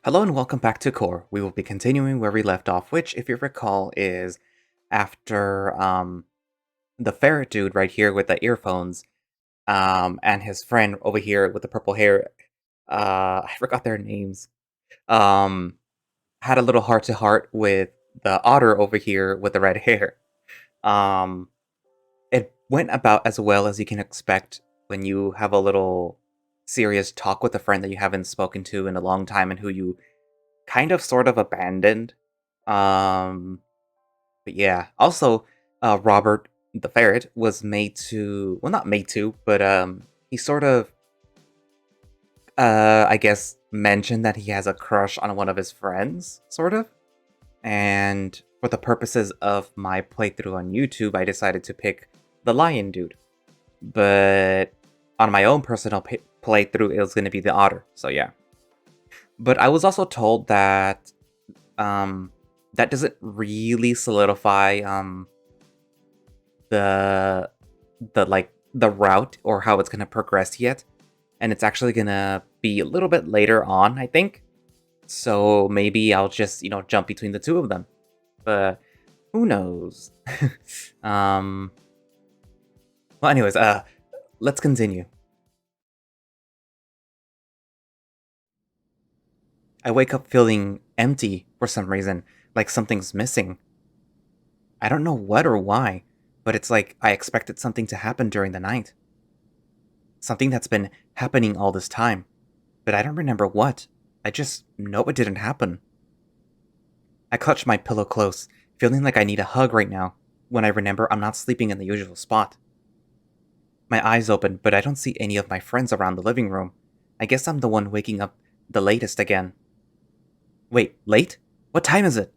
Hello and welcome back to Core. We will be continuing where we left off, which, if you recall, is after the ferret dude right here with the earphones, and his friend over here with the purple hair. I forgot their names. Um, had a little heart to heart with the otter over here with the red hair. Um, it went about as well as you can expect when you have a little serious talk with a friend that you haven't spoken to in a long time and who you kind of sort of abandoned. Um, but yeah. Also, Robert the ferret was made to, well, not made to, but he sort of I guess mentioned that he has a crush on one of his friends, sort of. And for the purposes of my playthrough on YouTube, I decided to pick the lion dude. But on my own personal playthrough, it was going to be the otter. So yeah. But I was also told that um, that doesn't really solidify the the route or how it's gonna progress yet, and it's actually gonna be a little bit later on, I think. So maybe I'll just jump between the two of them, but who knows? um. Well, anyways, let's continue. I wake up feeling empty for some reason, like something's missing. I don't know what or why, but it's like I expected something to happen during the night. Something that's been happening all this time, but I don't remember what. I just know it didn't happen. I clutch my pillow close, feeling like I need a hug right now, when I remember I'm not sleeping in the usual spot. My eyes open, but I don't see any of my friends around the living room. I guess I'm the one waking up the latest again. Wait, late? What time is it?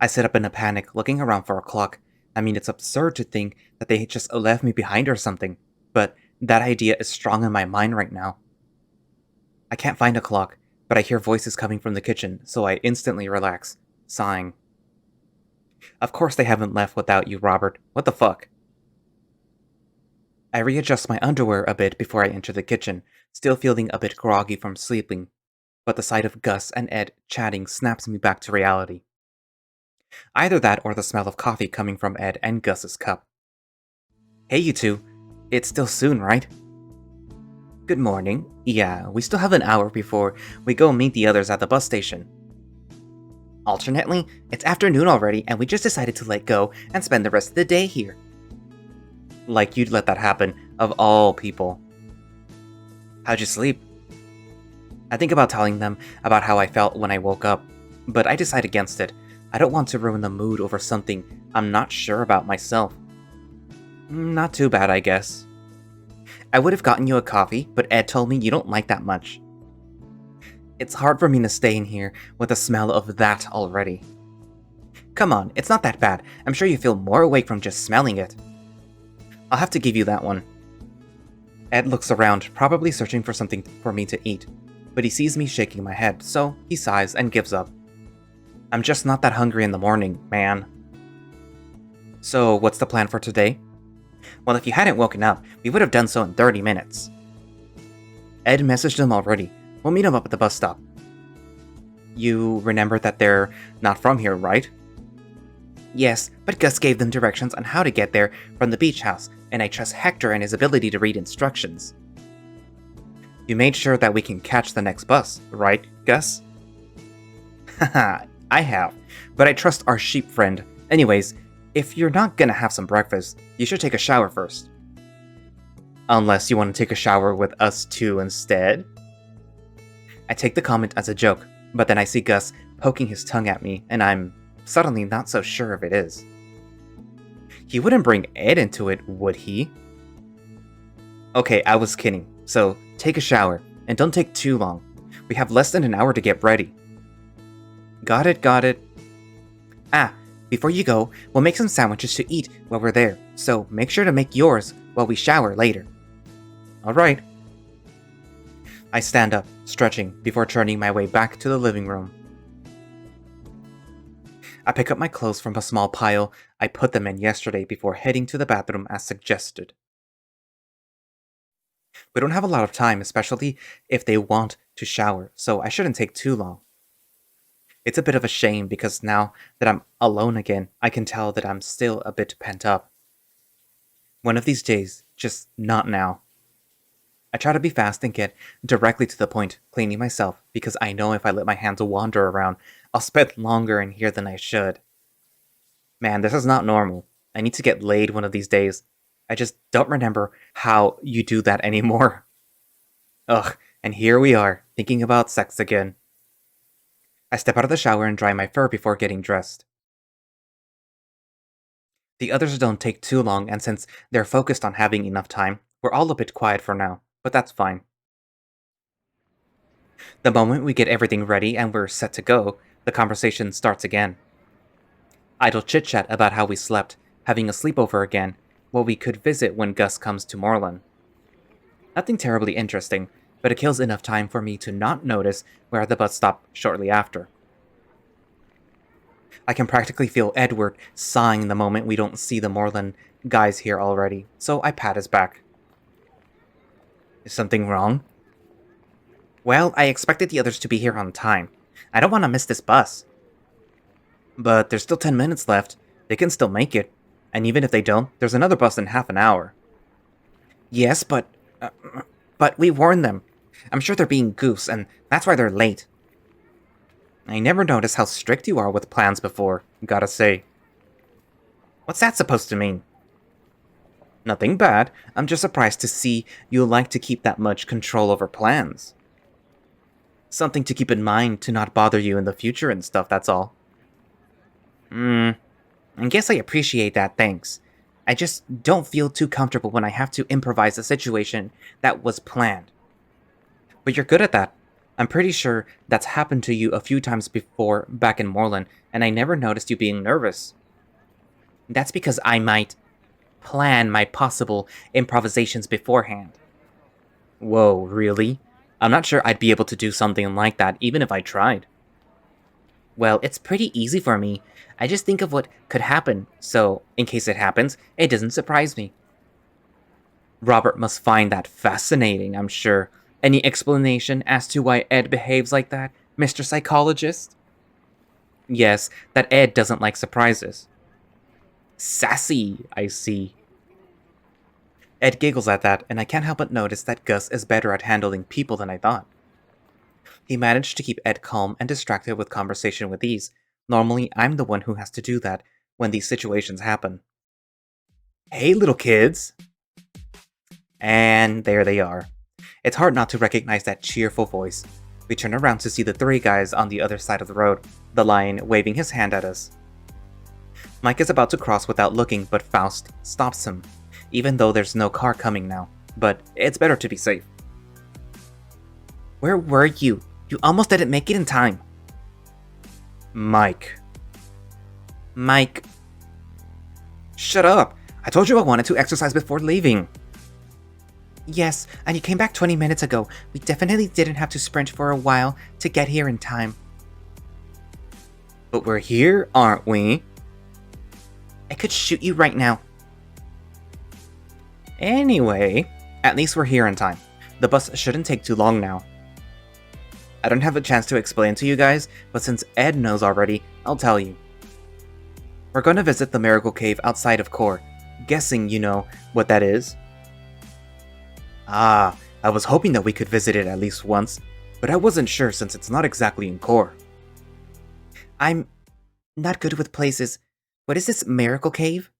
I sit up in a panic, looking around for a clock. I mean, it's absurd to think that they just left me behind or something, but that idea is strong in my mind right now. I can't find a clock, but I hear voices coming from the kitchen, so I instantly relax, sighing. Of course they haven't left without you, Robert. What the fuck? I readjust my underwear a bit before I enter the kitchen, still feeling a bit groggy from sleeping, but the sight of Gus and Ed chatting snaps me back to reality. Either that or the smell of coffee coming from Ed and Gus's cup. Hey, you two. It's still soon, right? Good morning. Yeah, we still have an hour before we go meet the others at the bus station. Alternately, it's afternoon already and we just decided to let go and spend the rest of the day here. Like you'd let that happen, of all people. How'd you sleep? I think about telling them about how I felt when I woke up, but I decide against it. I don't want to ruin the mood over something I'm not sure about myself. Not too bad, I guess. I would have gotten you a coffee, but Ed told me you don't like that much. It's hard for me to stay in here with the smell of that already. Come on, it's not that bad. I'm sure you feel more awake from just smelling it. I'll have to give you that one. Ed looks around, probably searching for something for me to eat, but he sees me shaking my head, so he sighs and gives up. I'm just not that hungry in the morning, man. So, what's the plan for today? Well, if you hadn't woken up, we would have done so in 30 minutes. Ed messaged them already. We'll meet him up at the bus stop. You remember that they're not from here, right? Yes, but Gus gave them directions on how to get there from the beach house, and I trust Hector and his ability to read instructions. You made sure that we can catch the next bus, right, Gus? Haha, I have, but I trust our sheep friend. Anyways, if you're not gonna have some breakfast, you should take a shower first. Unless you want to take a shower with us two instead? I take the comment as a joke, but then I see Gus poking his tongue at me, and I'm suddenly not so sure if it is. He wouldn't bring Ed into it, would he? Okay, I was kidding, so take a shower, and don't take too long. We have less than an hour to get ready. Got it, got it. Ah, before you go, we'll make some sandwiches to eat while we're there, so make sure to make yours while we shower later. Alright. I stand up, stretching, before turning my way back to the living room. I pick up my clothes from a small pile I put them in yesterday before heading to the bathroom as suggested. We don't have a lot of time, especially if they want to shower, so I shouldn't take too long. It's a bit of a shame because now that I'm alone again, I can tell that I'm still a bit pent up. One of these days, just not now. I try to be fast and get directly to the point, cleaning myself, because I know if I let my hands wander around, I'll spend longer in here than I should. Man, this is not normal. I need to get laid one of these days. I just don't remember how you do that anymore. Ugh, and here we are, thinking about sex again. I step out of the shower and dry my fur before getting dressed. The others don't take too long, and since they're focused on having enough time, we're all a bit quiet for now, but that's fine. The moment we get everything ready and we're set to go, the conversation starts again. Idle chit chat about how we slept, having a sleepover again, what we could visit when Gus comes to Moreland. Nothing terribly interesting, but it kills enough time for me to not notice we're at the bus stop shortly after. I can practically feel Edward sighing the moment we don't see the Moreland guys here already, so I pat his back. Is something wrong? Well, I expected the others to be here on time. I don't want to miss this bus. But there's still 10 minutes left. They can still make it. And even if they don't, there's another bus in half an hour. Yes, but we warned them. I'm sure they're being goofs, and that's why they're late. I never noticed how strict you are with plans before, gotta say. What's that supposed to mean? Nothing bad. I'm just surprised to see you like to keep that much control over plans. Something to keep in mind to not bother you in the future and stuff, that's all. I guess I appreciate that, thanks. I just don't feel too comfortable when I have to improvise a situation that was planned. But you're good at that. I'm pretty sure that's happened to you a few times before back in Moreland, and I never noticed you being nervous. That's because I might plan my possible improvisations beforehand. Whoa, really? I'm not sure I'd be able to do something like that even if I tried. Well, it's pretty easy for me. I just think of what could happen, so in case it happens, it doesn't surprise me. Robert must find that fascinating, I'm sure. Any explanation as to why Ed behaves like that, Mr. Psychologist? Yes, that Ed doesn't like surprises. Sassy, I see. Ed giggles at that, and I can't help but notice that Gus is better at handling people than I thought. He managed to keep Ed calm and distracted with conversation with ease. Normally, I'm the one who has to do that when these situations happen. Hey, little kids! And there they are. It's hard not to recognize that cheerful voice. We turn around to see the three guys on the other side of the road, the lion waving his hand at us. Mike is about to cross without looking, but Faust stops him, even though there's no car coming now. But it's better to be safe. Where were you? You almost didn't make it in time. Mike. Shut up! I told you I wanted to exercise before leaving. Yes, and you came back 20 minutes ago. We definitely didn't have to sprint for a while to get here in time. But we're here, aren't we? I could shoot you right now. Anyway, at least we're here in time. The bus shouldn't take too long now. I don't have a chance to explain to you guys, but since Ed knows already, I'll tell you. We're going to visit the Miracle Cave outside of Core. Guessing you know what that is? Ah, I was hoping that we could visit it at least once, but I wasn't sure since it's not exactly in Core. I'm not good with places. What is this Miracle Cave?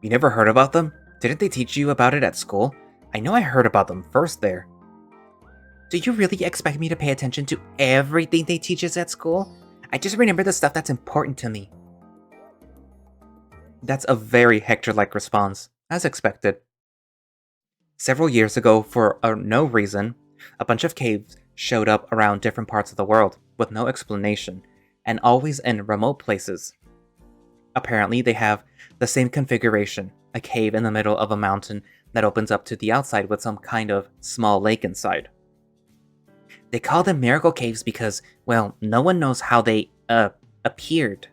You never heard about them? Didn't they teach you about it at school? I know I heard about them first there. Do you really expect me to pay attention to everything they teach us at school? I just remember the stuff that's important to me. That's a very Hector-like response, as expected. Several years ago, for no reason, a bunch of caves showed up around different parts of the world, with no explanation, and always in remote places. Apparently, they have the same configuration, a cave in the middle of a mountain that opens up to the outside with some kind of small lake inside. They call them Miracle Caves because, well, no one knows how they, appeared.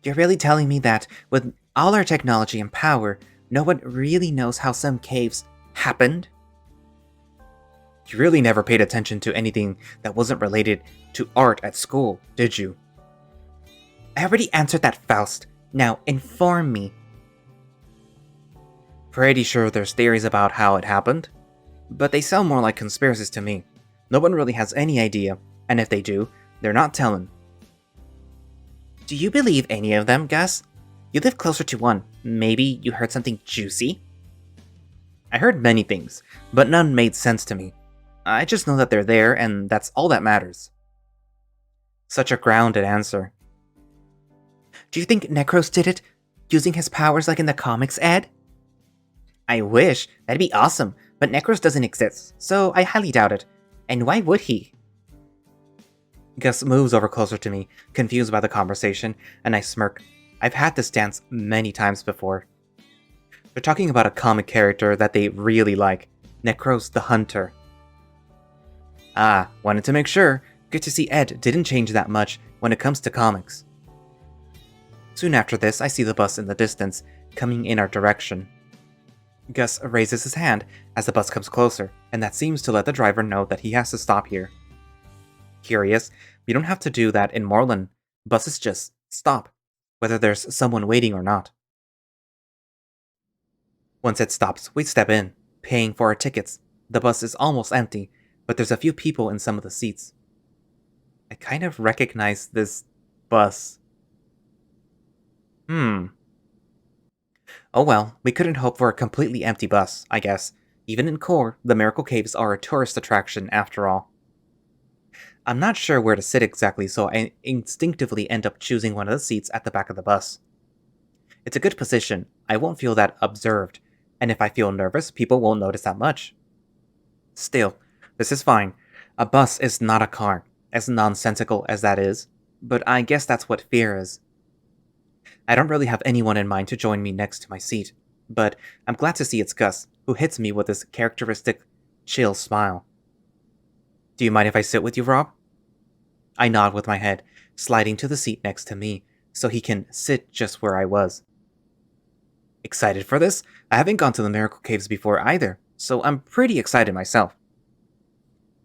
You're really telling me that, with all our technology and power, no one really knows how some caves happened? You really never paid attention to anything that wasn't related to art at school, did you? I already answered that, Faust. Now, inform me. Pretty sure there's theories about how it happened, but they sound more like conspiracies to me. No one really has any idea, and if they do, they're not telling. Do you believe any of them, Gus? You live closer to one. Maybe you heard something juicy? I heard many things, but none made sense to me. I just know that they're there, and that's all that matters. Such a grounded answer. Do you think Necros did it, using his powers like in the comics, Ed? I wish. That'd be awesome, but Necros doesn't exist, so I highly doubt it. And why would he? Gus moves over closer to me, confused by the conversation, and I smirk. I've had this dance many times before. They're talking about a comic character that they really like, Necros the Hunter. Ah, wanted to make sure. Good to see Ed didn't change that much when it comes to comics. Soon after this, I see the bus in the distance, coming in our direction. Gus raises his hand as the bus comes closer, and that seems to let the driver know that he has to stop here. Curious, you don't have to do that in Moreland. Buses just stop, whether there's someone waiting or not. Once it stops, we step in, paying for our tickets. The bus is almost empty, but there's a few people in some of the seats. I kind of recognize this bus. Oh well, we couldn't hope for a completely empty bus, I guess. Even in Core, the Miracle Caves are a tourist attraction after all. I'm not sure where to sit exactly, so I instinctively end up choosing one of the seats at the back of the bus. It's a good position, I won't feel that observed, and if I feel nervous, people won't notice that much. Still, this is fine. A bus is not a car, as nonsensical as that is, but I guess that's what fear is. I don't really have anyone in mind to join me next to my seat, but I'm glad to see it's Gus, who hits me with his characteristic, chill smile. Do you mind if I sit with you, Rob? I nod with my head, sliding to the seat next to me, so he can sit just where I was. Excited for this? I haven't gone to the Miracle Caves before either, so I'm pretty excited myself.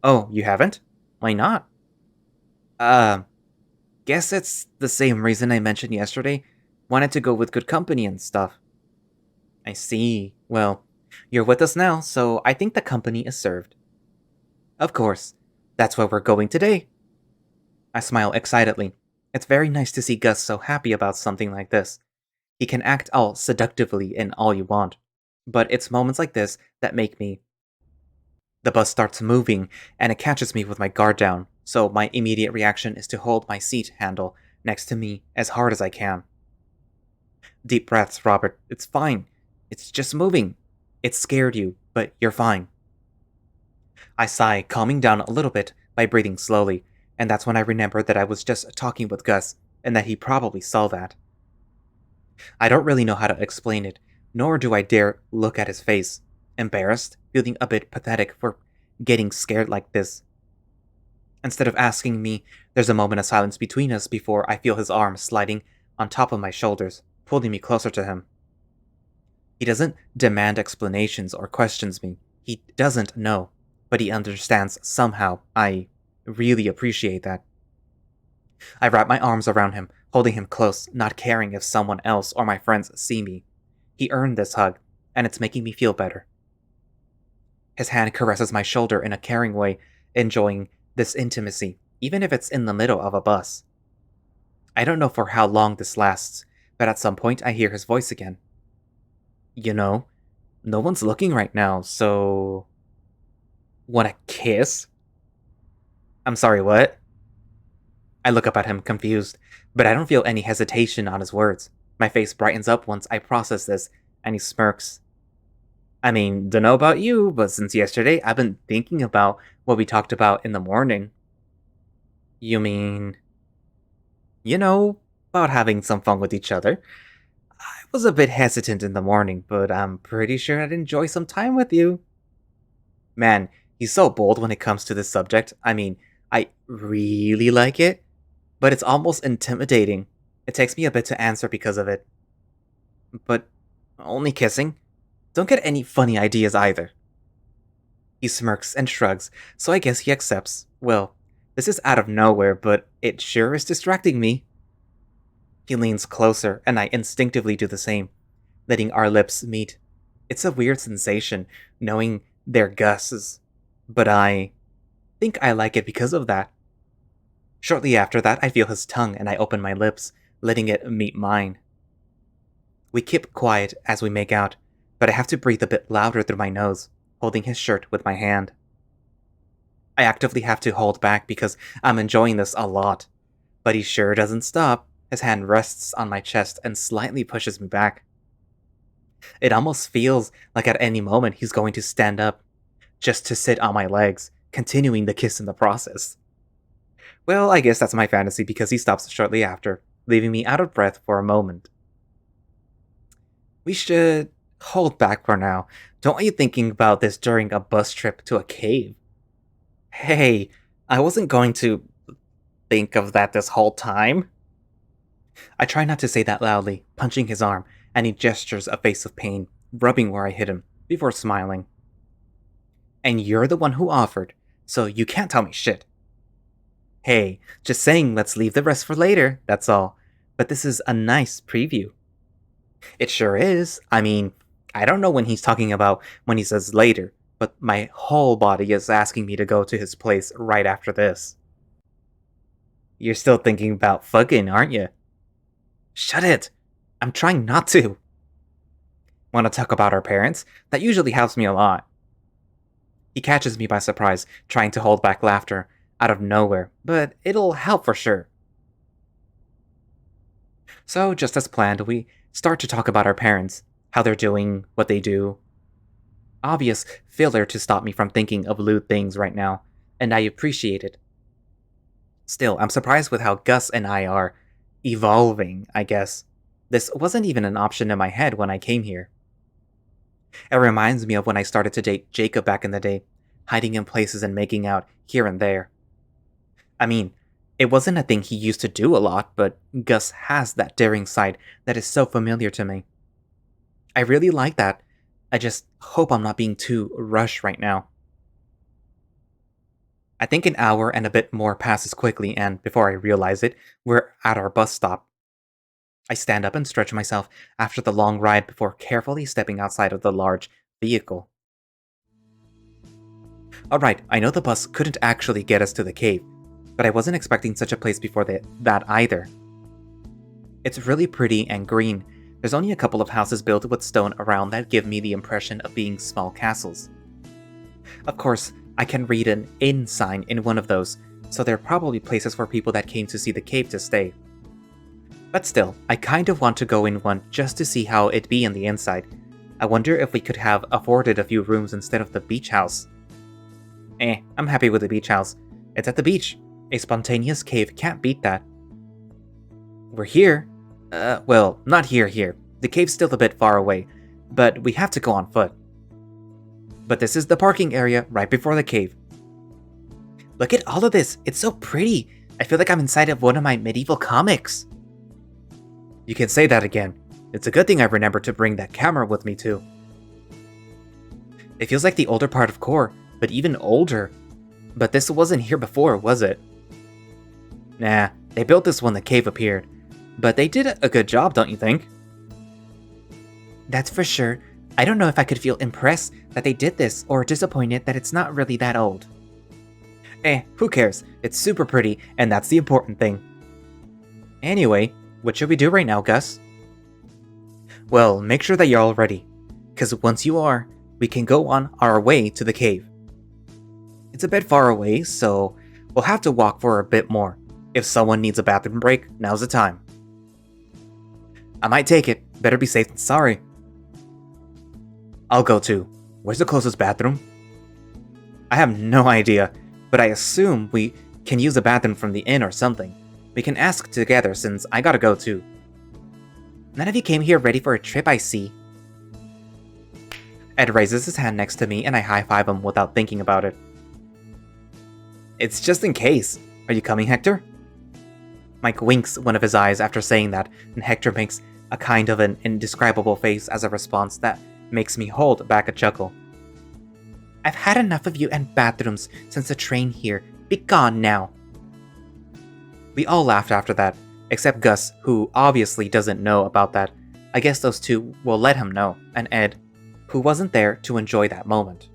Oh, you haven't? Why not? Guess it's the same reason I mentioned yesterday. Wanted to go with good company and stuff. I see. Well, you're with us now, so I think the company is served. Of course. That's where we're going today. I smile excitedly. It's very nice to see Gus so happy about something like this. He can act all seductively in all you want, but it's moments like this that make me. The bus starts moving, and it catches me with my guard down, so my immediate reaction is to hold my seat handle next to me as hard as I can. Deep breaths, Robert. It's fine. It's just moving. It scared you, but you're fine. I sigh, calming down a little bit by breathing slowly, and that's when I remember that I was just talking with Gus, and that he probably saw that. I don't really know how to explain it, nor do I dare look at his face. Embarrassed, feeling a bit pathetic for getting scared like this. Instead of asking me, there's a moment of silence between us before I feel his arm sliding on top of my shoulders, pulling me closer to him. He doesn't demand explanations or questions me. He doesn't know, but he understands somehow. I really appreciate that. I wrap my arms around him, holding him close, not caring if someone else or my friends see me. He earned this hug, and it's making me feel better. His hand caresses my shoulder in a caring way, enjoying this intimacy, even if it's in the middle of a bus. I don't know for how long this lasts, but at some point I hear his voice again. You know, no one's looking right now, so... Want a kiss? I'm sorry, what? I look up at him, confused, but I don't feel any hesitation on his words. My face brightens up once I process this, and he smirks. I mean, dunno about you, but since yesterday, I've been thinking about what we talked about in the morning. You mean... You know, about having some fun with each other. I was a bit hesitant in the morning, but I'm pretty sure I'd enjoy some time with you. Man, he's so bold when it comes to this subject. I mean, I really like it, but it's almost intimidating. It takes me a bit to answer because of it. But Only kissing? Don't get any funny ideas either. He smirks and shrugs, so I guess he accepts. Well, this is out of nowhere, but it sure is distracting me. He leans closer, and I instinctively do the same, letting our lips meet. It's a weird sensation, knowing they're Gus's, but I think I like it because of that. Shortly after that, I feel his tongue and I open my lips, letting it meet mine. We keep quiet as we make out, but I have to breathe a bit louder through my nose, holding his shirt with my hand. I actively have to hold back because I'm enjoying this a lot, but he sure doesn't stop. His hand rests on my chest and slightly pushes me back. It almost feels like at any moment he's going to stand up, just to sit on my legs, continuing the kiss in the process. Well, I guess that's my fantasy because he stops shortly after, leaving me out of breath for a moment. We should hold back for now. Don't want you thinking about this during a bus trip to a cave. Hey, I wasn't going to think of that this whole time. I try not to say that loudly, punching his arm, and he gestures a face of pain, rubbing where I hit him, before smiling. And you're the one who offered, so you can't tell me shit. Hey, just saying let's leave the rest for later, that's all. But this is a nice preview. It sure is. I mean, I don't know when he's talking about when he says later, but my whole body is asking me to go to his place right after this. You're still thinking about fucking, aren't you? Shut it! I'm trying not to. Want to talk about our parents? That usually helps me a lot. He catches me by surprise, trying to hold back laughter out of nowhere, but it'll help for sure. So, just as planned, we start to talk about our parents, how they're doing, what they do. Obvious filler to stop me from thinking of lewd things right now, and I appreciate it. Still, I'm surprised with how Gus and I are evolving, I guess. This wasn't even an option in my head when I came here. It reminds me of when I started to date Jacob back in the day, hiding in places and making out here and there. I mean, it wasn't a thing he used to do a lot, but Gus has that daring side that is so familiar to me. I really like that. I just hope I'm not being too rushed right now. I think an hour and a bit more passes quickly, and before I realize it, we're at our bus stop. I stand up and stretch myself after the long ride before carefully stepping outside of the large vehicle. Alright, I know the bus couldn't actually get us to the cave, but I wasn't expecting such a place before that either. It's really pretty and green. There's only a couple of houses built with stone around that give me the impression of being small castles. Of course, I can read an inn sign in one of those, so they're probably places for people that came to see the cave to stay. But still, I kind of want to go in one just to see how it'd be on the inside. I wonder if we could have afforded a few rooms instead of the beach house. I'm happy with the beach house. It's at the beach. A spontaneous cave can't beat that. We're here. Well, not here. The cave's still a bit far away, but we have to go on foot. But this is the parking area right before the cave. Look at all of this. It's so pretty. I feel like I'm inside of one of my medieval comics. You can say that again. It's a good thing I remembered to bring that camera with me too. It feels like the older part of Core, but even older. But this wasn't here before, was it? Nah, they built this when the cave appeared. But they did a good job, don't you think? That's for sure. I don't know if I could feel impressed that they did this, or disappointed that it's not really that old. Who cares? It's super pretty, and that's the important thing. Anyway, what should we do right now, Gus? Well, make sure that you're all ready, because once you are, we can go on our way to the cave. It's a bit far away, so we'll have to walk for a bit more. If someone needs a bathroom break, now's the time. I might take it. Better be safe than sorry. I'll go too. Where's the closest bathroom? I have no idea, but I assume we can use a bathroom from the inn or something. We can ask together since I gotta go too. None of you came here ready for a trip, I see. Ed raises his hand next to me and I high-five him without thinking about it. It's just in case. Are you coming, Hector? Mike winks one of his eyes after saying that, and Hector makes a kind of an indescribable face as a response that makes me hold back a chuckle. I've had enough of you and bathrooms since the train here. Be gone now. We all laughed after that, except Gus, who obviously doesn't know about that. I guess those two will let him know, and Ed, who wasn't there to enjoy that moment.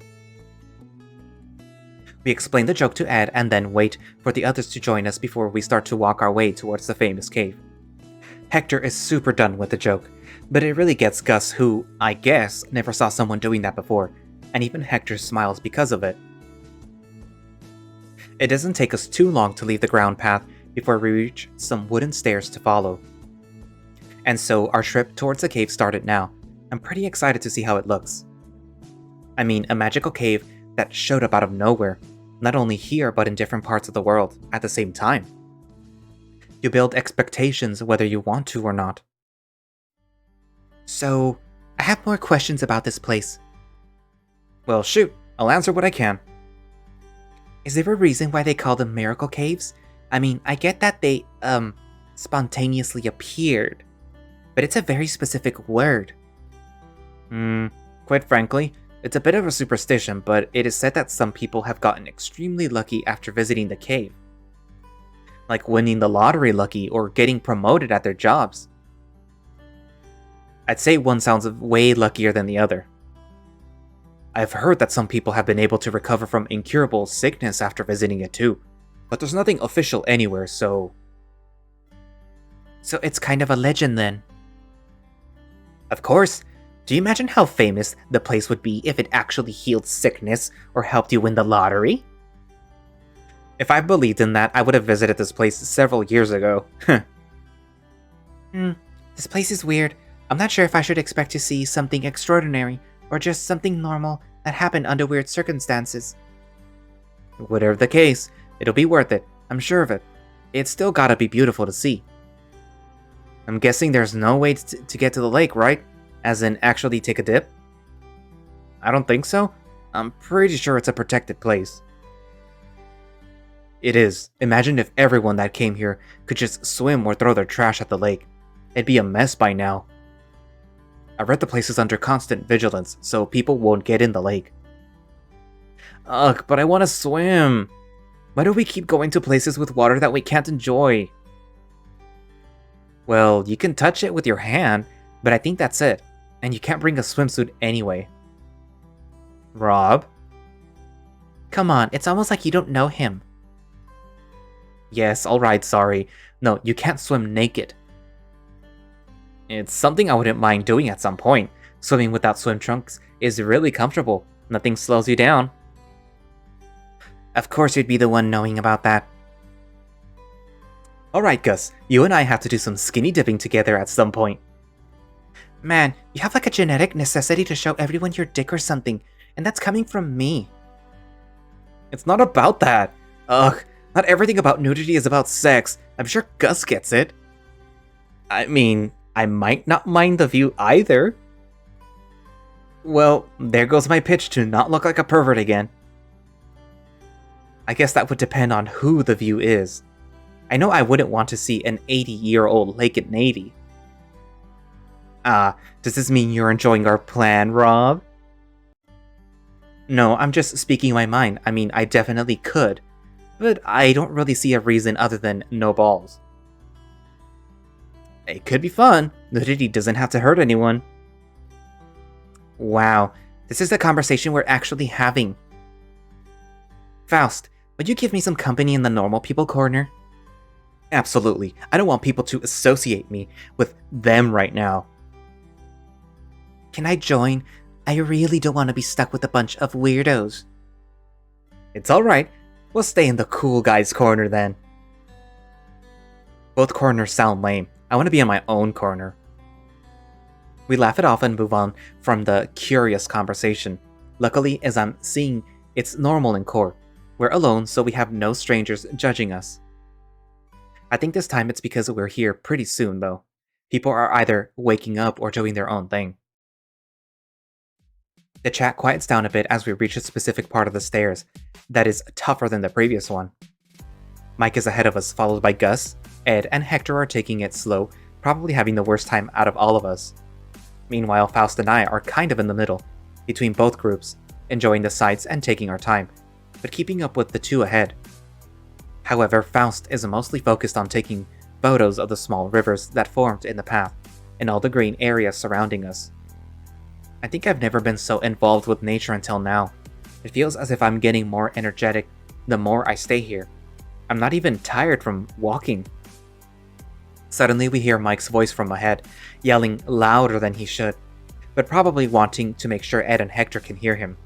We explain the joke to Ed and then wait for the others to join us before we start to walk our way towards the famous cave. Hector is super done with the joke, but it really gets Gus, who, I guess, never saw someone doing that before, and even Hector smiles because of it. It doesn't take us too long to leave the ground path before we reach some wooden stairs to follow. And so our trip towards the cave started now. I'm pretty excited to see how it looks. I mean, a magical cave that showed up out of nowhere, not only here but in different parts of the world at the same time. You build expectations whether you want to or not. So, I have more questions about this place. Well, shoot, I'll answer what I can. Is there a reason why they call them miracle caves? I mean, I get that they, spontaneously appeared, but it's a very specific word. Quite frankly, it's a bit of a superstition, but it is said that some people have gotten extremely lucky after visiting the cave. Like winning the lottery lucky or getting promoted at their jobs. I'd say one sounds way luckier than the other. I've heard that some people have been able to recover from incurable sickness after visiting it too, but there's nothing official anywhere, so... So it's kind of a legend then? Of course! Do you imagine how famous the place would be if it actually healed sickness or helped you win the lottery? If I believed in that, I would have visited this place several years ago. This place is weird. I'm not sure if I should expect to see something extraordinary or just something normal that happened under weird circumstances. Whatever the case, it'll be worth it. I'm sure of it. It's still gotta be beautiful to see. I'm guessing there's no way to get to the lake, right? As in, actually take a dip? I don't think so. I'm pretty sure it's a protected place. It is. Imagine if everyone that came here could just swim or throw their trash at the lake. It'd be a mess by now. I read the place is under constant vigilance, so people won't get in the lake. Ugh, but I want to swim. Why do we keep going to places with water that we can't enjoy? Well, you can touch it with your hand, but I think that's it. And you can't bring a swimsuit anyway. Rob? Come on, it's almost like you don't know him. Yes, alright, sorry. No, you can't swim naked. It's something I wouldn't mind doing at some point. Swimming without swim trunks is really comfortable. Nothing slows you down. Of course you'd be the one knowing about that. Alright, Gus, you and I have to do some skinny dipping together at some point. Man, you have like a genetic necessity to show everyone your dick or something, and that's coming from me. It's not about that. Ugh, not everything about nudity is about sex. I'm sure Gus gets it. I mean, I might not mind the view either. Well, there goes my pitch to not look like a pervert again. I guess that would depend on who the view is. I know I wouldn't want to see an 80-year-old naked lady. Does this mean you're enjoying our plan, Rob? No, I'm just speaking my mind. I mean, I definitely could. But I don't really see a reason other than no balls. It could be fun. Nudity doesn't have to hurt anyone. Wow, this is the conversation we're actually having. Faust, would you give me some company in the normal people corner? Absolutely. I don't want people to associate me with them right now. Can I join? I really don't want to be stuck with a bunch of weirdos. It's alright. We'll stay in the cool guys corner then. Both corners sound lame. I want to be in my own corner. We laugh it off and move on from the curious conversation. Luckily, as I'm seeing, it's normal in court. We're alone, so we have no strangers judging us. I think this time it's because we're here pretty soon, though. People are either waking up or doing their own thing. The chat quiets down a bit as we reach a specific part of the stairs that is tougher than the previous one. Mike is ahead of us, followed by Gus. Ed and Hector are taking it slow, probably having the worst time out of all of us. Meanwhile, Faust and I are kind of in the middle, between both groups, enjoying the sights and taking our time, but keeping up with the two ahead. However, Faust is mostly focused on taking photos of the small rivers that formed in the path, and all the green areas surrounding us. I think I've never been so involved with nature until now. It feels as if I'm getting more energetic the more I stay here. I'm not even tired from walking. Suddenly we hear Mike's voice from ahead, yelling louder than he should, but probably wanting to make sure Ed and Hector can hear him.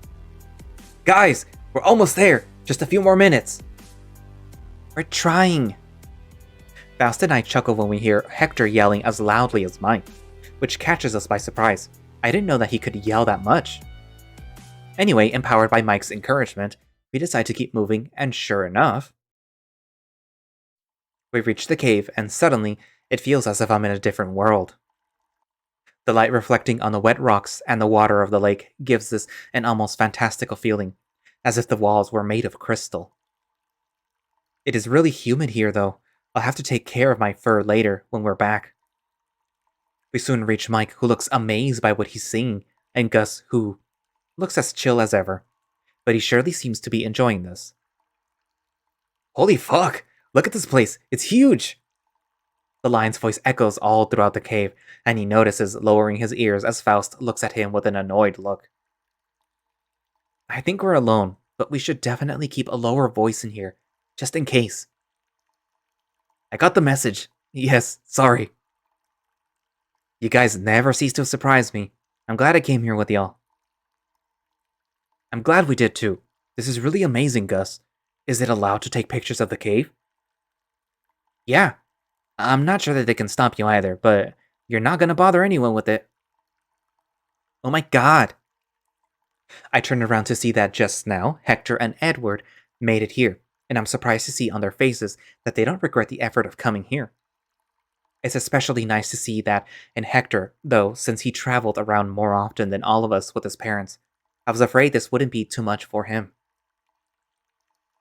"Guys, we're almost there! Just a few more minutes!" "We're trying!" Faust and I chuckle when we hear Hector yelling as loudly as Mike, which catches us by surprise. I didn't know that he could yell that much. Anyway, empowered by Mike's encouragement, we decide to keep moving, and sure enough, we reach the cave, and suddenly, it feels as if I'm in a different world. The light reflecting on the wet rocks and the water of the lake gives this an almost fantastical feeling, as if the walls were made of crystal. It is really humid here, though. I'll have to take care of my fur later when we're back. We soon reach Mike, who looks amazed by what he's seeing, and Gus, who looks as chill as ever, but he surely seems to be enjoying this. "Holy fuck! Look at this place! It's huge!" The lion's voice echoes all throughout the cave, and he notices lowering his ears as Faust looks at him with an annoyed look. I think we're alone, but we should definitely keep a lower voice in here, just in case. "I got the message. Yes, sorry." "You guys never cease to surprise me. I'm glad I came here with y'all." "I'm glad we did too. This is really amazing, Gus. Is it allowed to take pictures of the cave?" "Yeah. I'm not sure that they can stop you either, but you're not gonna bother anyone with it." "Oh my god." I turned around to see that just now, Hector and Edward made it here, and I'm surprised to see on their faces that they don't regret the effort of coming here. It's especially nice to see that in Hector, though, since he traveled around more often than all of us with his parents. I was afraid this wouldn't be too much for him.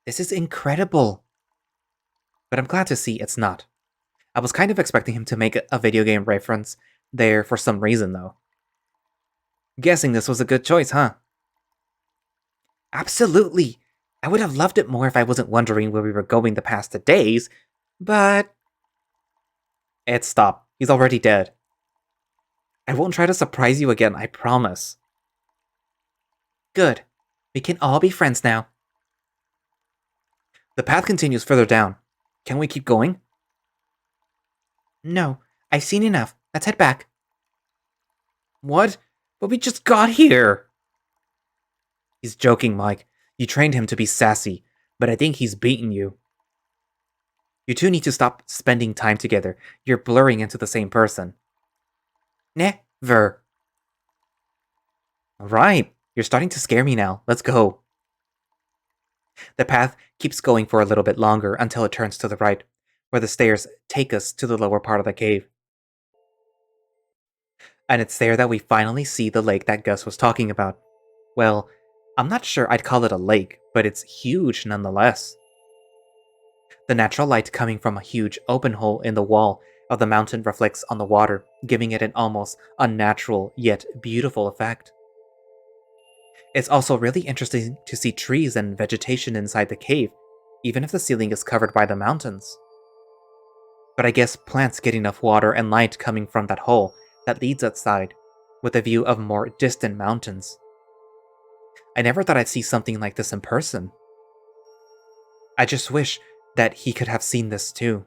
This is incredible! But I'm glad to see it's not. I was kind of expecting him to make a video game reference there for some reason, though. Guessing this was a good choice, huh? Absolutely! I would have loved it more if I wasn't wondering where we were going the past days, but... Ed, stop. He's already dead. I won't try to surprise you again, I promise. Good. We can all be friends now. The path continues further down. Can we keep going? No, I've seen enough. Let's head back. What? But we just got here! He's joking, Mike. You trained him to be sassy, but I think he's beaten you. You two need to stop spending time together. You're blurring into the same person. Never. Alright, you're starting to scare me now. Let's go. The path keeps going for a little bit longer until it turns to the right, where the stairs take us to the lower part of the cave. And it's there that we finally see the lake that Gus was talking about. Well, I'm not sure I'd call it a lake, but it's huge nonetheless. The natural light coming from a huge open hole in the wall of the mountain reflects on the water, giving it an almost unnatural yet beautiful effect. It's also really interesting to see trees and vegetation inside the cave, even if the ceiling is covered by the mountains. But I guess plants get enough water and light coming from that hole that leads outside, with a view of more distant mountains. I never thought I'd see something like this in person. I just wish that he could have seen this too.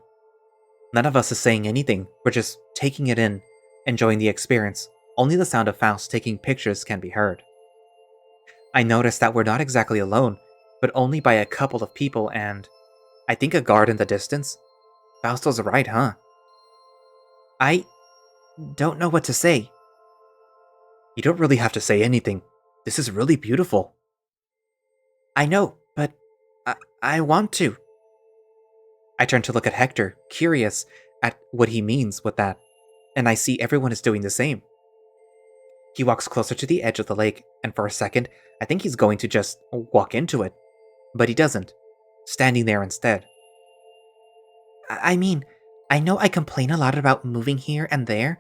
None of us is saying anything, we're just taking it in, enjoying the experience. Only the sound of Faust taking pictures can be heard. I noticed that we're not exactly alone, but only by a couple of people and... I think a guard in the distance? Faust was right, huh? I don't know what to say. You don't really have to say anything. This is really beautiful. I know, but I want to. I turn to look at Hector, curious at what he means with that, and I see everyone is doing the same. He walks closer to the edge of the lake, and for a second, I think he's going to just walk into it. But he doesn't, standing there instead. I mean, I know I complain a lot about moving here and there,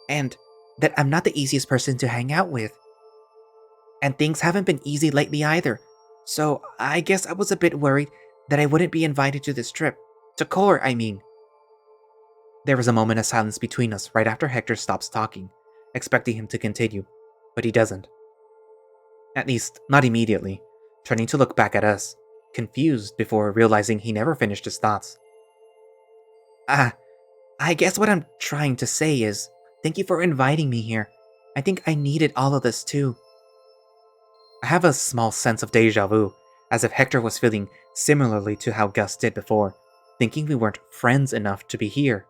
and that I'm not the easiest person to hang out with. And things haven't been easy lately either. So I guess I was a bit worried that I wouldn't be invited to this trip. To Core, I mean. There was a moment of silence between us right after Hector stops talking, expecting him to continue, but he doesn't. At least, not immediately, turning to look back at us, confused before realizing he never finished his thoughts. Ah, I guess what I'm trying to say is, thank you for inviting me here. I think I needed all of this too. I have a small sense of deja vu, as if Hector was feeling similarly to how Gus did before, thinking we weren't friends enough to be here.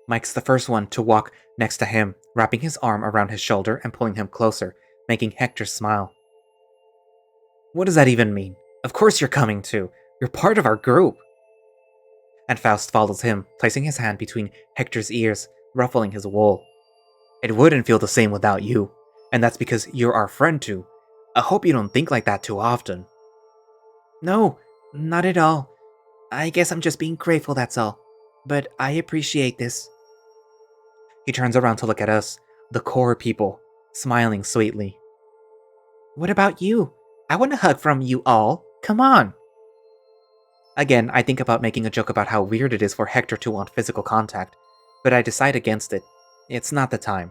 Mike's the first one to walk next to him, wrapping his arm around his shoulder and pulling him closer, making Hector smile. What does that even mean? Of course you're coming too. You're part of our group. And Faust follows him, placing his hand between Hector's ears, ruffling his wool. It wouldn't feel the same without you, and that's because you're our friend too. I hope you don't think like that too often. No, not at all. I guess I'm just being grateful, that's all. But I appreciate this. He turns around to look at us, the core people, smiling sweetly. What about you? I want a hug from you all. Come on. Again, I think about making a joke about how weird it is for Hector to want physical contact, but I decide against it. It's not the time.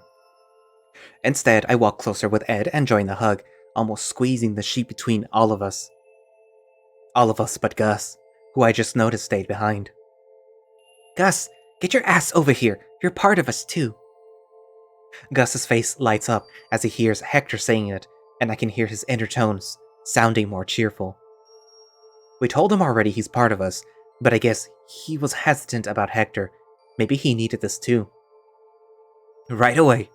Instead, I walk closer with Ed and join the hug, almost squeezing the sheet between all of us. All of us but Gus, who I just noticed stayed behind. Gus, get your ass over here. You're part of us too. Gus's face lights up as he hears Hector saying it, and I can hear his inner tones, sounding more cheerful. We told him already he's part of us, but I guess he was hesitant about Hector. Maybe he needed this too. Right away.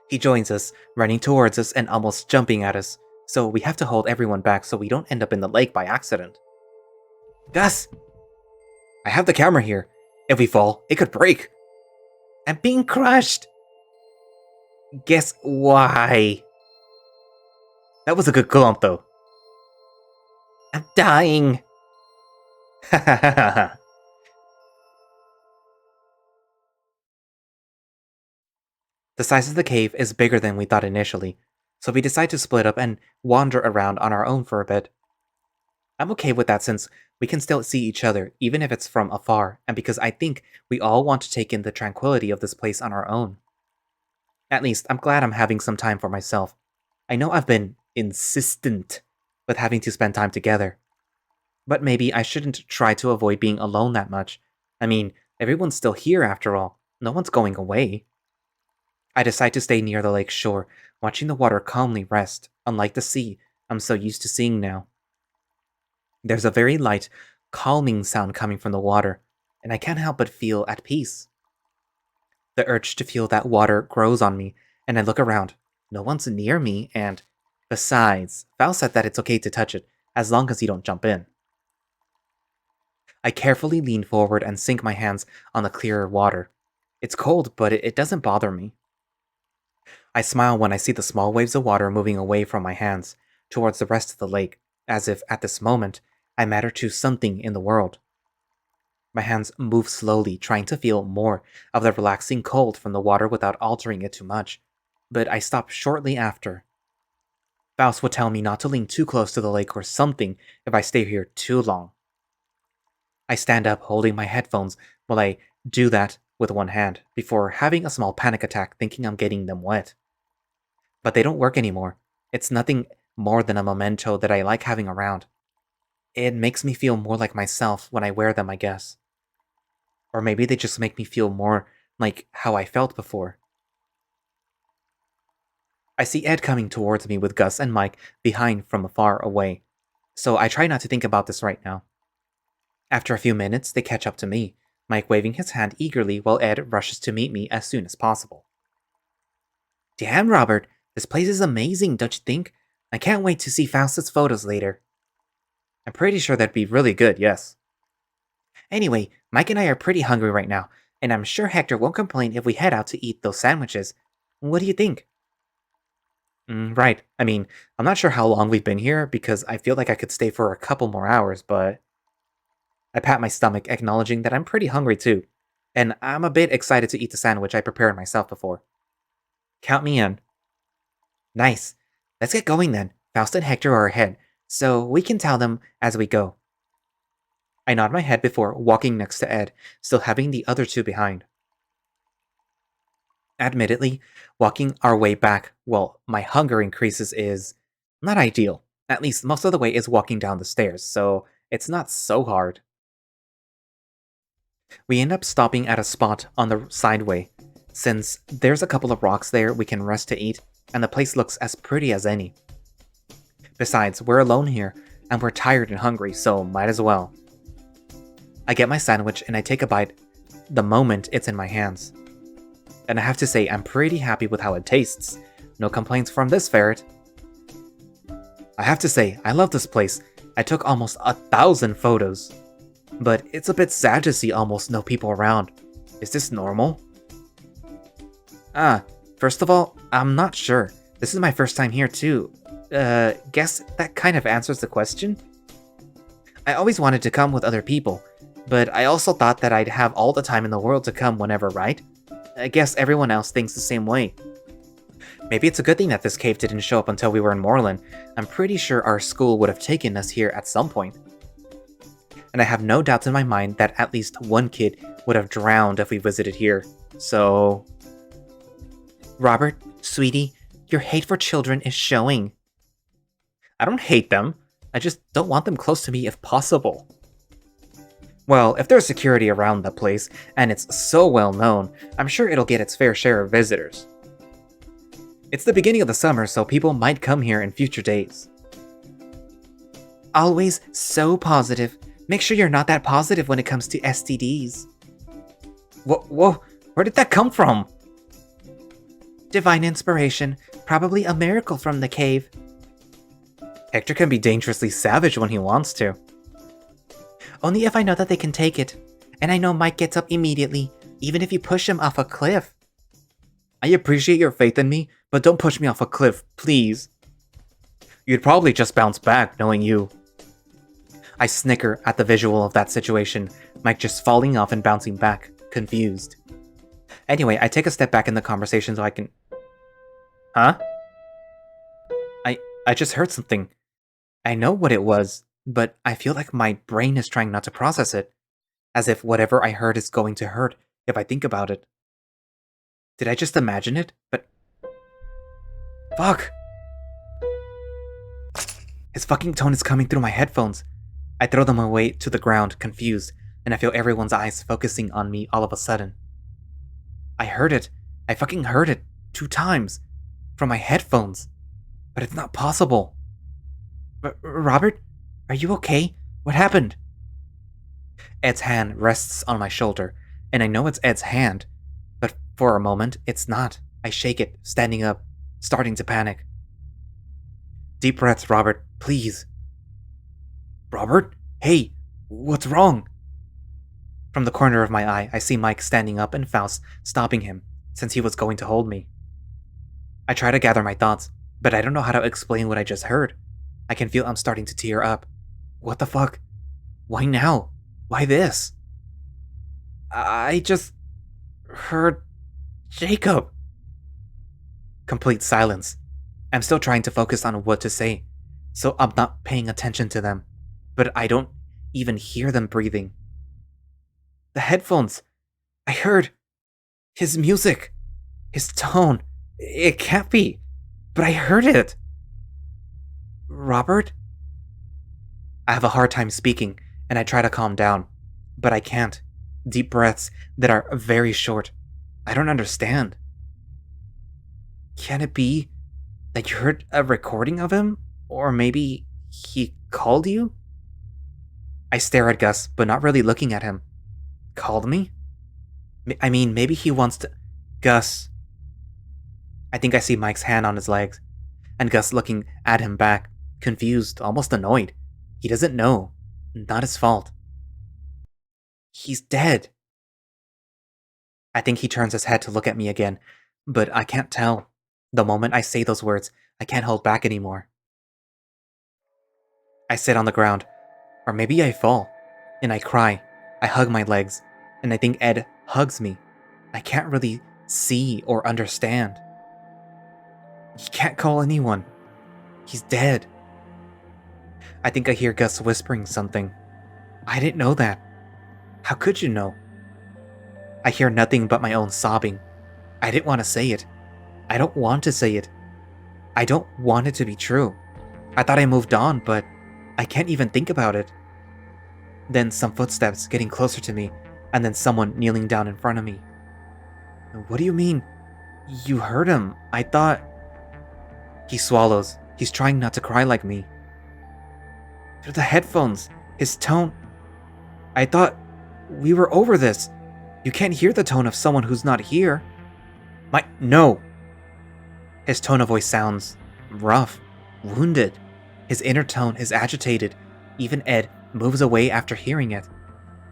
He joins us, running towards us and almost jumping at us, so we have to hold everyone back so we don't end up in the lake by accident. Gus! I have the camera here. If we fall, it could break. I'm being crushed! Guess why? That was a good glump, though. I'm dying! The size of the cave is bigger than we thought initially, so we decide to split up and wander around on our own for a bit. I'm okay with that since we can still see each other, even if it's from afar, and because I think we all want to take in the tranquility of this place on our own. At least, I'm glad I'm having some time for myself. I know I've been insistent with having to spend time together. But maybe I shouldn't try to avoid being alone that much. I mean, everyone's still here after all. No one's going away. I decide to stay near the lake shore, watching the water calmly rest, unlike the sea I'm so used to seeing now. There's a very light, calming sound coming from the water, and I can't help but feel at peace. The urge to feel that water grows on me, and I look around. No one's near me, and besides, Val said that it's okay to touch it, as long as you don't jump in. I carefully lean forward and sink my hands on the clearer water. It's cold, but it doesn't bother me. I smile when I see the small waves of water moving away from my hands, towards the rest of the lake, as if at this moment I matter to something in the world. My hands move slowly, trying to feel more of the relaxing cold from the water without altering it too much, but I stop shortly after. Faust would tell me not to lean too close to the lake or something if I stay here too long. I stand up, holding my headphones while I do that with one hand, before having a small panic attack thinking I'm getting them wet. But they don't work anymore. It's nothing more than a memento that I like having around. It makes me feel more like myself when I wear them, I guess. Or maybe they just make me feel more like how I felt before. I see Ed coming towards me with Gus and Mike behind from far away, so I try not to think about this right now. After a few minutes, they catch up to me, Mike waving his hand eagerly while Ed rushes to meet me as soon as possible. Damn, Robert, this place is amazing, don't you think? I can't wait to see Faust's photos later. I'm pretty sure that'd be really good, yes. Anyway, Mike and I are pretty hungry right now, and I'm sure Hector won't complain if we head out to eat those sandwiches. What do you think? Right. I mean, I'm not sure how long we've been here because I feel like I could stay for a couple more hours, but I pat my stomach, acknowledging that I'm pretty hungry too, and I'm a bit excited to eat the sandwich I prepared myself before. Count me in. Nice. Let's get going then. Faust and Hector are ahead, so we can tell them as we go. I nod my head before walking next to Ed, still having the other two behind. Admittedly, walking our way back while my hunger increases is not ideal. At least most of the way is walking down the stairs, so it's not so hard. We end up stopping at a spot on the sideway. Since there's a couple of rocks there, we can rest to eat, and the place looks as pretty as any. Besides, we're alone here, and we're tired and hungry, so might as well. I get my sandwich and I take a bite the moment it's in my hands. And I have to say, I'm pretty happy with how it tastes. No complaints from this ferret. I have to say, I love this place. I took almost 1,000 photos. But it's a bit sad to see almost no people around. Is this normal? First of all, I'm not sure. This is my first time here too. Guess that kind of answers the question? I always wanted to come with other people, but I also thought that I'd have all the time in the world to come whenever, right? I guess everyone else thinks the same way. Maybe it's a good thing that this cave didn't show up until we were in Moreland. I'm pretty sure our school would have taken us here at some point. And I have no doubts in my mind that at least one kid would have drowned if we visited here. So... Robert, sweetie, your hate for children is showing. I don't hate them. I just don't want them close to me if possible. Well, if there's security around the place, and it's so well known, I'm sure it'll get its fair share of visitors. It's the beginning of the summer, so people might come here in future days. Always so positive. Make sure you're not that positive when it comes to STDs. Whoa, where did that come from? Divine inspiration, probably a miracle from the cave. Hector can be dangerously savage when he wants to. Only if I know that they can take it. And I know Mike gets up immediately, even if you push him off a cliff. I appreciate your faith in me, but don't push me off a cliff, please. You'd probably just bounce back, knowing you. I snicker at the visual of that situation, Mike just falling off and bouncing back, confused. Anyway, I take a step back in the conversation so I can... Huh? I just heard something. I know what it was, but I feel like my brain is trying not to process it. As if whatever I heard is going to hurt if I think about it. Did I just imagine it? But... Fuck! His fucking tone is coming through my headphones. I throw them away to the ground, confused, and I feel everyone's eyes focusing on me all of a sudden. I heard it. I fucking heard it 2 times. From my headphones. But it's not possible. Robert? Are you okay? What happened? Ed's hand rests on my shoulder, and I know it's Ed's hand. But for a moment, it's not. I shake it, standing up, starting to panic. Deep breaths, Robert, please. Robert? Hey, what's wrong? From the corner of my eye, I see Mike standing up and Faust stopping him, since he was going to hold me. I try to gather my thoughts, but I don't know how to explain what I just heard. I can feel I'm starting to tear up. What the fuck? Why now? Why this? I just heard Jacob. Complete silence. I'm still trying to focus on what to say, so I'm not paying attention to them, but I don't even hear them breathing. The headphones. I heard his music, his tone. It can't be, but I heard it. Robert? I have a hard time speaking, and I try to calm down, but I can't. Deep breaths that are very short. I don't understand. Can it be that you heard a recording of him? Or maybe he called you? I stare at Gus, but not really looking at him. Called me? I mean, maybe he wants to... Gus. I think I see Mike's hand on his legs, and Gus looking at him back, confused, almost annoyed. He doesn't know. Not his fault. He's dead. I think he turns his head to look at me again, but I can't tell. The moment I say those words, I can't hold back anymore. I sit on the ground, or maybe I fall. And I cry. I hug my legs, and I think Ed hugs me. I can't really see or understand. He can't call anyone. He's dead. I think I hear Gus whispering something. I didn't know that. How could you know? I hear nothing but my own sobbing. I didn't want to say it. I don't want to say it. I don't want it to be true. I thought I moved on, but I can't even think about it. Then some footsteps getting closer to me, and then someone kneeling down in front of me. What do you mean? You heard him. I thought... He swallows. He's trying not to cry like me. They're the headphones. His tone... I thought we were over this. You can't hear the tone of someone who's not here. No. His tone of voice sounds rough, wounded. His inner tone is agitated. Even Ed moves away after hearing it.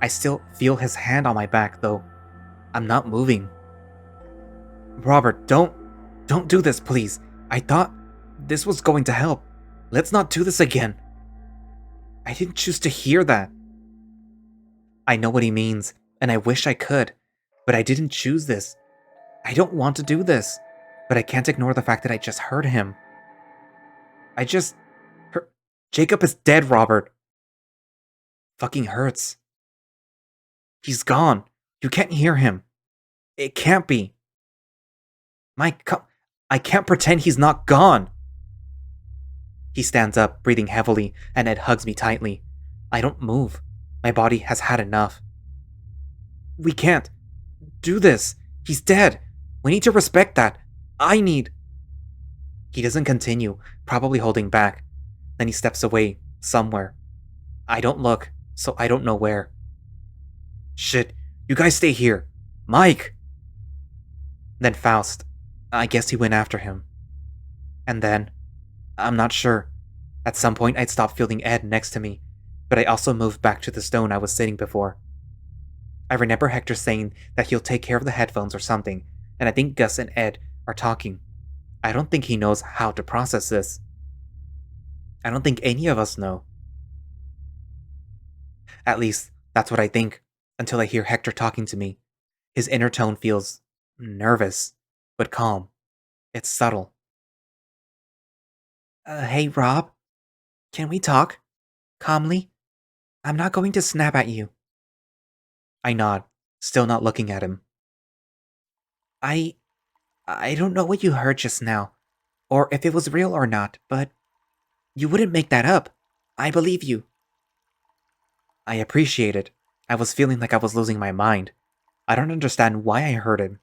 I still feel his hand on my back, though. I'm not moving. Robert, don't do this, please. I thought this was going to help. Let's not do this again. I didn't choose to hear that. I know what he means, and I wish I could, but I didn't choose this. I don't want to do this, but I can't ignore the fact that I just heard him. Jacob is dead, Robert. Fucking hurts. He's gone. You can't hear him. It can't be. Mike, I can't pretend he's not gone. He stands up, breathing heavily, and Ed hugs me tightly. I don't move. My body has had enough. We can't do this. He's dead. We need to respect that. He doesn't continue, probably holding back. Then he steps away, somewhere. I don't look, so I don't know where. Shit, you guys stay here. Mike! Then Faust. I guess he went after him. And then, I'm not sure. At some point I'd stopped feeling Ed next to me, but I also moved back to the stone I was sitting before. I remember Hector saying that he'll take care of the headphones or something, and I think Gus and Ed are talking. I don't think he knows how to process this. I don't think any of us know. At least, that's what I think, until I hear Hector talking to me. His inner tone feels nervous, but calm. It's subtle. Hey, Rob. Can we talk? Calmly? I'm not going to snap at you. I nod, still not looking at him. I don't know what you heard just now, or if it was real or not, but you wouldn't make that up. I believe you. I appreciate it. I was feeling like I was losing my mind. I don't understand why I heard him.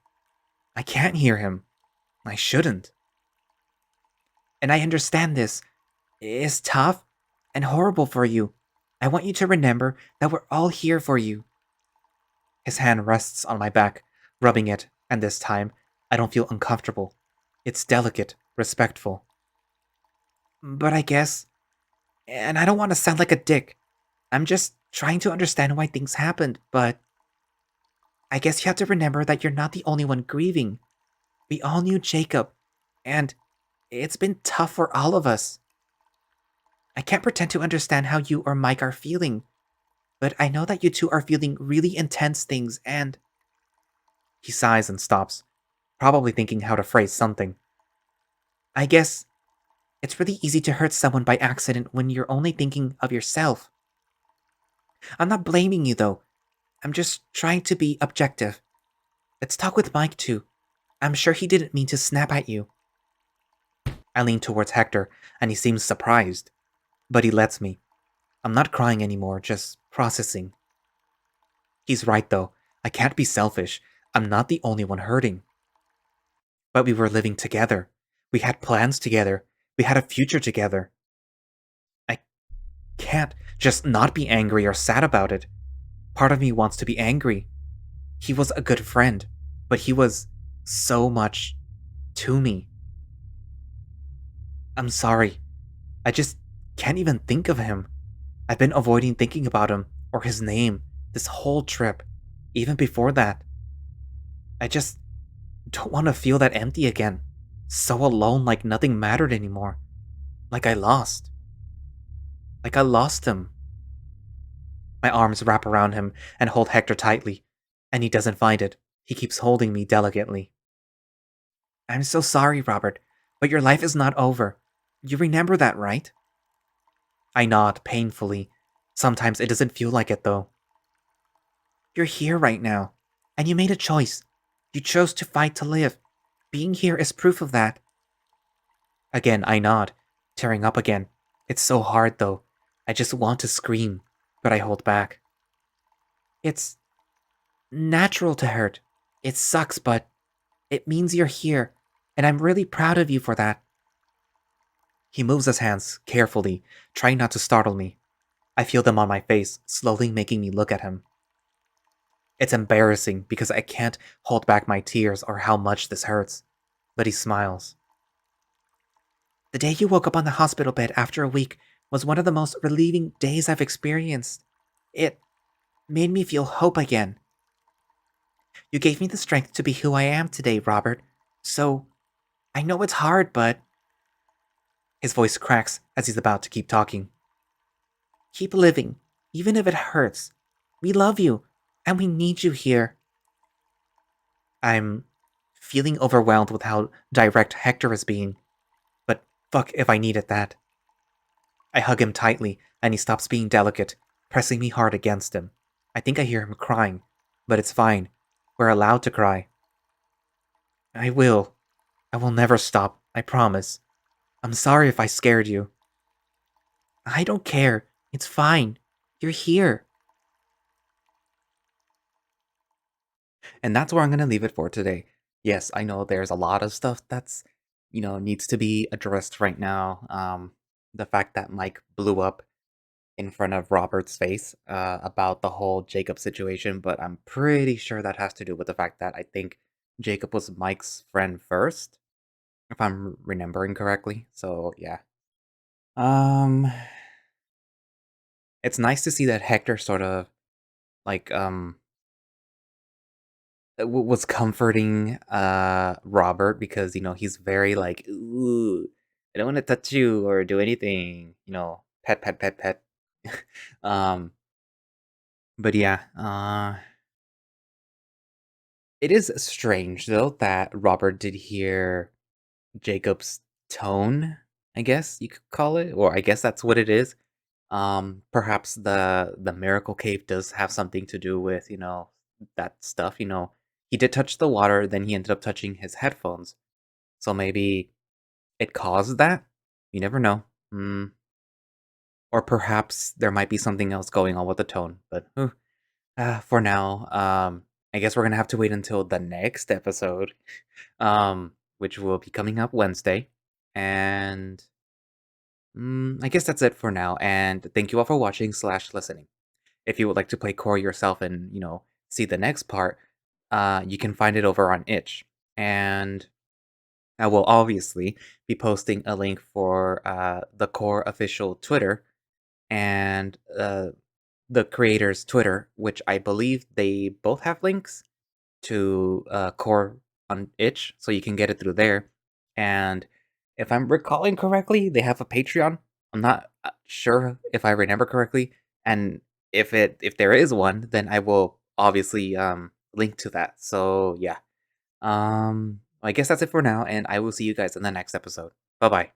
I can't hear him. I shouldn't. And I understand this. It's tough and horrible for you. I want you to remember that we're all here for you. His hand rests on my back, rubbing it, and this time, I don't feel uncomfortable. It's delicate, respectful. But I guess... And I don't want to sound like a dick. I'm just trying to understand why things happened, but... I guess you have to remember that you're not the only one grieving. We all knew Jacob, and it's been tough for all of us. I can't pretend to understand how you or Mike are feeling, but I know that you two are feeling really intense things, and... He sighs and stops, probably thinking how to phrase something. I guess it's really easy to hurt someone by accident when you're only thinking of yourself. I'm not blaming you, though. I'm just trying to be objective. Let's talk with Mike, too. I'm sure he didn't mean to snap at you. I lean towards Hector, and he seems surprised. But he lets me. I'm not crying anymore, just processing. He's right, though. I can't be selfish. I'm not the only one hurting. But we were living together. We had plans together. We had a future together. I can't just not be angry or sad about it. Part of me wants to be angry. He was a good friend, but he was so much to me. I'm sorry. I just can't even think of him. I've been avoiding thinking about him or his name this whole trip, even before that. I just don't want to feel that empty again. So alone, like nothing mattered anymore. Like I lost. Like I lost him. My arms wrap around him and hold Hector tightly, and he doesn't find it. He keeps holding me delicately. I'm so sorry, Robert, but your life is not over. You remember that, right? I nod painfully. Sometimes it doesn't feel like it, though. You're here right now, and you made a choice. You chose to fight to live. Being here is proof of that. Again, I nod, tearing up again. It's so hard, though. I just want to scream, but I hold back. It's natural to hurt. It sucks, but it means you're here, and I'm really proud of you for that. He moves his hands carefully, trying not to startle me. I feel them on my face, slowly making me look at him. It's embarrassing because I can't hold back my tears or how much this hurts. But he smiles. The day you woke up on the hospital bed after a week was one of the most relieving days I've experienced. It made me feel hope again. You gave me the strength to be who I am today, Robert. So, I know it's hard, but. His voice cracks as he's about to keep talking. Keep living, even if it hurts. We love you, and we need you here. I'm feeling overwhelmed with how direct Hector is being. But fuck if I needed that. I hug him tightly, and he stops being delicate, pressing me hard against him. I think I hear him crying, but it's fine. We're allowed to cry. I will. I will never stop, I promise. I'm sorry if I scared you. I don't care. It's fine. You're here. And that's where I'm going to leave it for today. Yes, I know there's a lot of stuff that's, needs to be addressed right now. The fact that Mike blew up in front of Robert's face about the whole Jacob situation, but I'm pretty sure that has to do with the fact that I think Jacob was Mike's friend first, if I'm remembering correctly. So yeah. Um it's nice to see that Hector sort of like was comforting Robert because he's very like, ooh, I don't want to touch you or do anything, pet pet pet pet. um but yeah, it is strange though that Robert did hear Jacob's tone, I guess you could call it, or I guess that's what it is. Perhaps the miracle cave does have something to do with, that stuff, He did touch the water, then he ended up touching his headphones. So maybe it caused that? You never know. Or perhaps there might be something else going on with the tone, but for now, I guess we're gonna have to wait until the next episode, which will be coming up Wednesday. And I guess that's it for now. And thank you all for watching slash listening. If you would like to play core yourself and see the next part, you can find it over on Itch. And I will obviously be posting a link for the core official Twitter and the creator's Twitter, which I believe they both have links to core on Itch, so you can get it through there. And if I'm recalling correctly, they have a Patreon. I'm not sure if I remember correctly, and if there is one, then I will obviously link to that. So yeah, I guess that's it for now, and I will see you guys in the next episode. Bye bye.